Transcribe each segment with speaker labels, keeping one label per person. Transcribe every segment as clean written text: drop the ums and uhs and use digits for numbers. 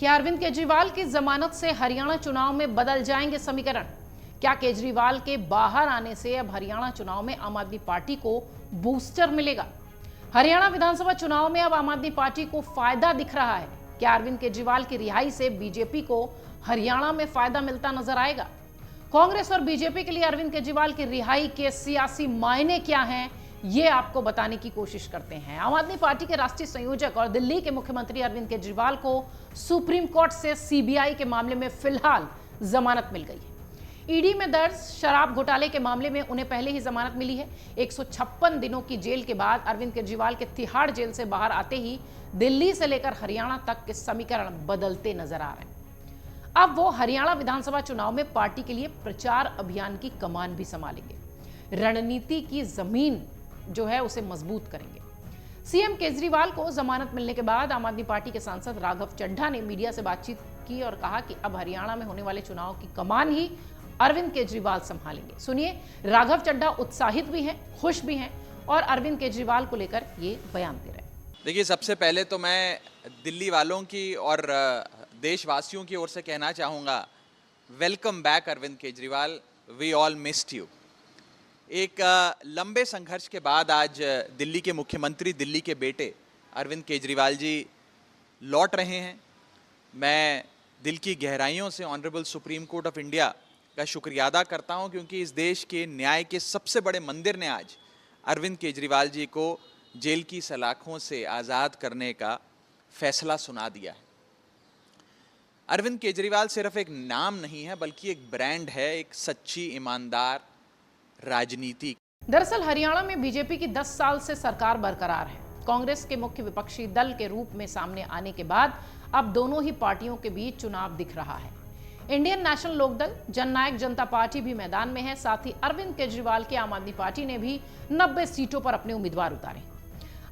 Speaker 1: क्या अरविंद केजरीवाल की जमानत से हरियाणा चुनाव में बदल जाएंगे समीकरण? क्या केजरीवाल के बाहर आने से अब हरियाणा चुनाव में आम आदमी पार्टी को बूस्टर मिलेगा? हरियाणा विधानसभा चुनाव में अब आम आदमी पार्टी को फायदा दिख रहा है। क्या अरविंद केजरीवाल की रिहाई से बीजेपी को हरियाणा में फायदा मिलता नजर आएगा? कांग्रेस और बीजेपी के लिए अरविंद केजरीवाल की रिहाई के सियासी मायने क्या हैं, ये आपको बताने की कोशिश करते हैं। आम आदमी पार्टी के राष्ट्रीय संयोजक और दिल्ली के मुख्यमंत्री अरविंद केजरीवाल को सुप्रीम कोर्ट से सीबीआई के मामले में फिलहाल जमानत मिल गई है। ईडी में दर्ज शराब घोटाले के मामले में उन्हें पहले ही जमानत मिली है। 156 दिनों की जेल के बाद अरविंद केजरीवाल के तिहाड़ जेल से बाहर आते ही दिल्ली से लेकर हरियाणा तक के समीकरण बदलते नजर आ रहे हैं। अब वो हरियाणा विधानसभा चुनाव में पार्टी के लिए प्रचार अभियान की कमान भी संभालेंगे, रणनीति की जमीन जो है उसे मजबूत करेंगे। सीएम केजरीवाल को जमानत मिलने के बाद आम आदमी पार्टी के सांसद राघव चड्ढा ने मीडिया से बातचीत की और कहा कि अब हरियाणा में होने वाले चुनाव की कमान ही अरविंद केजरीवाल संभालेंगे। सुनिए, राघव चड्ढा उत्साहित भी हैं, खुश भी हैं और अरविंद केजरीवाल को लेकर ये बयान दे रहे हैं।
Speaker 2: देखिए, सबसे पहले तो मैं दिल्ली वालों की और देशवासियों की ओर से कहना चाहूँगा, welcome back Arvind Kejriwal, we all missed you. एक लंबे संघर्ष के बाद आज दिल्ली के मुख्यमंत्री, दिल्ली के बेटे अरविंद केजरीवाल जी लौट रहे हैं। मैं दिल की गहराइयों से honourable supreme court of India का शुक्रिया अदा करता हूं, क्योंकि इस देश के न्याय के सबसे बड़े मंदिर ने आज अरविंद केजरीवाल जी को जेल की सलाखों से आज़ाद करने का फैसला सुना दिया है। अरविंद केजरीवाल सिर्फ एक नाम नहीं है, बल्कि एक ब्रांड है, एक सच्ची ईमानदार राजनीति।
Speaker 1: दरअसल हरियाणा में बीजेपी की 10 साल से सरकार बरकरार है। कांग्रेस के मुख्य विपक्षी दल के रूप में सामने आने के बाद अब दोनों ही पार्टियों के बीच चुनाव दिख रहा है। इंडियन नेशनल लोकदल, जननायक जनता पार्टी भी मैदान में है। साथ ही अरविंद केजरीवाल की आम आदमी पार्टी ने भी 90 सीटों पर अपने उम्मीदवार उतारे।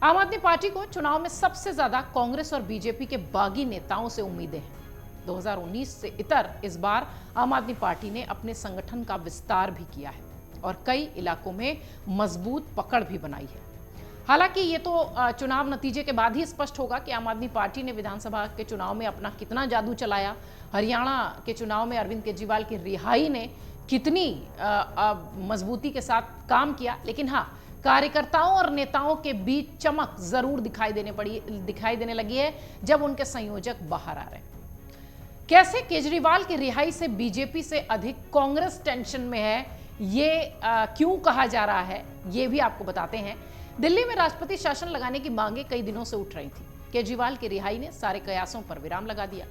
Speaker 1: आम आदमी पार्टी को चुनाव में सबसे ज्यादा कांग्रेस और बीजेपी के बागी नेताओं से उम्मीदें हैं। 2019 से इतर इस बार आम आदमी पार्टी ने अपने संगठन का विस्तार भी किया है और कई इलाकों में मजबूत पकड़ भी बनाई है। हालांकि ये तो चुनाव नतीजे के बाद ही स्पष्ट होगा कि आम आदमी पार्टी ने विधानसभा के चुनाव में अपना कितना जादू चलाया, हरियाणा के चुनाव में अरविंद केजरीवाल की रिहाई ने कितनी मजबूती के साथ काम किया। लेकिन हाँ, कार्यकर्ताओं और नेताओं के बीच चमक जरूर दिखाई देने लगी है जब उनके संयोजक बाहर आ रहे हैं। कैसे केजरीवाल की रिहाई से बीजेपी से अधिक कांग्रेस टेंशन में है, ये क्यों कहा जा रहा है, ये भी आपको बताते हैं। दिल्ली में राष्ट्रपति शासन लगाने की मांगे कई दिनों से उठ रही थी। केजरीवाल की रिहाई ने सारे कयासों पर विराम लगा दिया।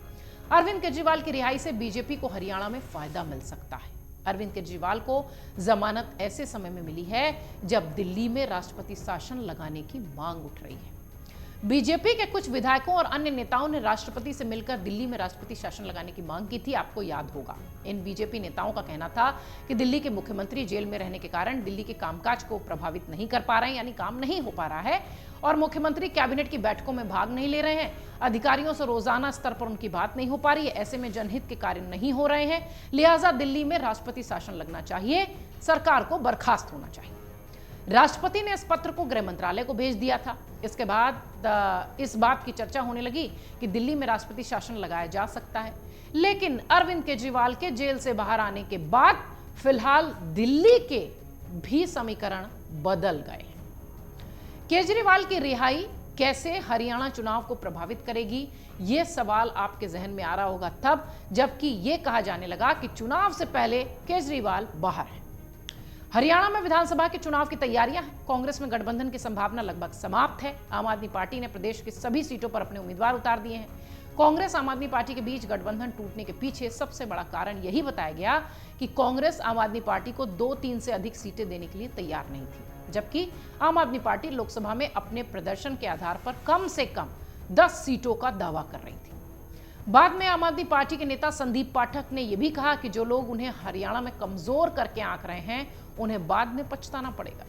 Speaker 1: अरविंद केजरीवाल की रिहाई से बीजेपी को हरियाणा में फायदा मिल सकता है। अरविंद केजरीवाल को जमानत ऐसे समय में मिली है जब दिल्ली में राष्ट्रपति शासन लगाने की मांग उठ रही है। बीजेपी के कुछ विधायकों और अन्य नेताओं ने राष्ट्रपति से मिलकर दिल्ली में राष्ट्रपति शासन लगाने की मांग की थी, आपको याद होगा। इन बीजेपी नेताओं का कहना था कि दिल्ली के मुख्यमंत्री जेल में रहने के कारण दिल्ली के कामकाज को प्रभावित नहीं कर पा रहे हैं, यानी काम नहीं हो पा रहा है, और मुख्यमंत्री कैबिनेट की बैठकों में भाग नहीं ले रहे हैं, अधिकारियों से रोजाना स्तर पर उनकी बात नहीं हो पा रही है, ऐसे में जनहित के कार्य नहीं हो रहे हैं, लिहाजा दिल्ली में राष्ट्रपति शासन लगना चाहिए, सरकार को बर्खास्त होना चाहिए। राष्ट्रपति ने इस पत्र को गृह मंत्रालय को भेज दिया था। इसके बाद इस बात की चर्चा होने लगी कि दिल्ली में राष्ट्रपति शासन लगाया जा सकता है। लेकिन अरविंद केजरीवाल के जेल से बाहर आने के बाद फिलहाल दिल्ली के भी समीकरण बदल गए हैं। केजरीवाल की रिहाई कैसे हरियाणा चुनाव को प्रभावित करेगी, यह सवाल आपके जहन में आ रहा होगा तब जबकि यह कहा जाने लगा कि चुनाव से पहले केजरीवाल बाहर है। हरियाणा में विधानसभा के चुनाव की तैयारियां हैं। कांग्रेस में गठबंधन की संभावना लगभग समाप्त है। आम आदमी पार्टी ने प्रदेश की सभी सीटों पर अपने उम्मीदवार उतार दिए हैं। कांग्रेस आम आदमी पार्टी के बीच गठबंधन टूटने के पीछे सबसे बड़ा कारण यही बताया गया कि कांग्रेस आम आदमी पार्टी को 2-3 से अधिक सीटें देने के लिए तैयार नहीं थी, जबकि आम आदमी पार्टी लोकसभा में अपने प्रदर्शन के आधार पर कम से कम 10 सीटों का दावा कर रही थी। बाद में आम आदमी पार्टी के नेता संदीप पाठक ने यह भी कहा कि जो लोग उन्हें हरियाणा में कमजोर करके आंक रहे हैं, उन्हें बाद में पछताना पड़ेगा।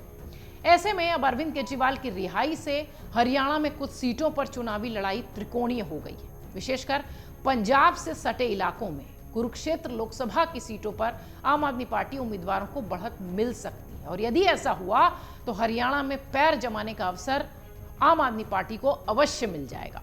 Speaker 1: ऐसे में अब अरविंद केजरीवाल की रिहाई से हरियाणा में कुछ सीटों पर चुनावी लड़ाई त्रिकोणीय हो गई है। विशेषकर पंजाब से सटे इलाकों में कुरुक्षेत्र लोकसभा की सीटों पर आम आदमी पार्टी उम्मीदवारों को बढ़त मिल सकती है, और यदि ऐसा हुआ तो हरियाणा में पैर जमाने का अवसर आम आदमी पार्टी को अवश्य मिल जाएगा।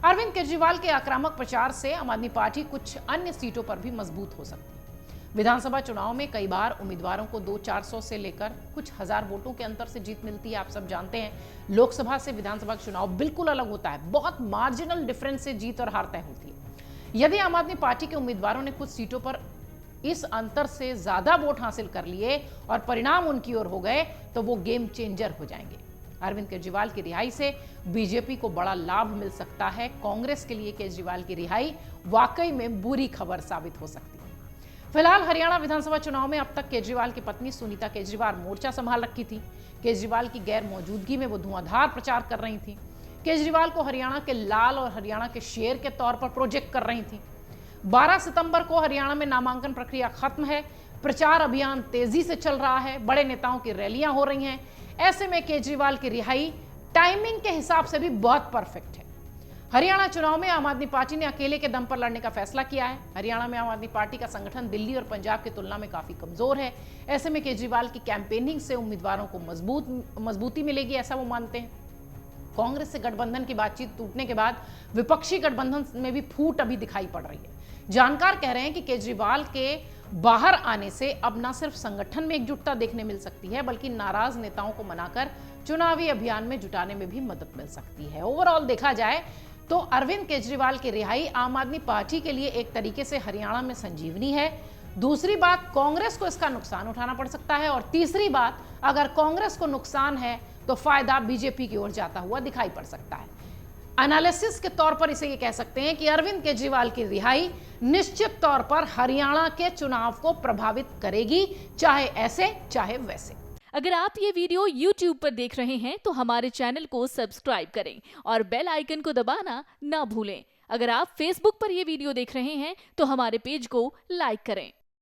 Speaker 1: अरविंद केजरीवाल के आक्रामक प्रचार से आम आदमी पार्टी कुछ अन्य सीटों पर भी मजबूत हो सकती है। विधानसभा चुनाव में कई बार उम्मीदवारों को 200-400 से लेकर कुछ हजार वोटों के अंतर से जीत मिलती है। आप सब जानते हैं लोकसभा से विधानसभा चुनाव बिल्कुल अलग होता है, बहुत मार्जिनल डिफरेंस से जीत और हार तय होती है। यदि आम आदमी पार्टी के उम्मीदवारों ने कुछ सीटों पर इस अंतर से ज्यादा वोट हासिल कर लिए और परिणाम उनकी ओर हो गए तो वो गेम चेंजर हो जाएंगे। अरविंद केजरीवाल की रिहाई से बीजेपी को बड़ा लाभ मिल सकता है। कांग्रेस के लिए केजरीवाल की रिहाई वाकई में बुरी खबर साबित हो सकती है। फिलहाल हरियाणा विधानसभा चुनाव में अब तक केजरीवाल की पत्नी सुनीता केजरीवाल मोर्चा संभाल रखी थी। केजरीवाल की गैर मौजूदगी में वो धुआंधार प्रचार कर रही थी। केजरीवाल को हरियाणा के लाल और हरियाणा के शेर के तौर पर प्रोजेक्ट कर रही थी। 12 सितंबर को हरियाणा में नामांकन प्रक्रिया खत्म है। प्रचार अभियान तेजी से चल रहा है। बड़े नेताओं की रैलियां हो रही हैं। ऐसे में केजरीवाल की रिहाई टाइमिंग के हिसाब से भी बहुत परफेक्ट है। हरियाणा चुनाव में आम आदमी पार्टी ने अकेले के दम पर लड़ने का फैसला किया है। हरियाणा में आम आदमी पार्टी का संगठन दिल्ली और पंजाब की तुलना में काफी कमजोर है। ऐसे में केजरीवाल की कैंपेनिंग से उम्मीदवारों को मजबूती मिलेगी, ऐसा वो मानते हैं। कांग्रेस से गठबंधन की बातचीत टूटने के बाद विपक्षी गठबंधन में भी फूट अभी दिखाई पड़ रही है। जानकार कह रहे हैं कि केजरीवाल के बाहर आने से अब न सिर्फ संगठन में एकजुटता देखने मिल सकती है, बल्कि नाराज नेताओं को मनाकर चुनावी अभियान में जुटाने में भी मदद मिल सकती है। ओवरऑल देखा जाए तो अरविंद केजरीवाल की रिहाई आम आदमी पार्टी के लिए एक तरीके से हरियाणा में संजीवनी है। दूसरी बात, कांग्रेस को इसका नुकसान उठाना पड़ सकता है। और तीसरी बात, अगर कांग्रेस को नुकसान है तो फायदा बीजेपी की ओर जाता हुआ दिखाई पड़ सकता है। एनालिसिस के तौर पर इसे ये कह सकते हैं कि अरविंद केजरीवाल की रिहाई निश्चित तौर पर हरियाणा के चुनाव को प्रभावित करेगी, चाहे ऐसे चाहे वैसे।
Speaker 3: अगर आप ये वीडियो YouTube पर देख रहे हैं तो हमारे चैनल को सब्सक्राइब करें और बेल आइकन को दबाना ना भूलें। अगर आप Facebook पर ये वीडियो देख रहे हैं तो हमारे पेज को लाइक करें।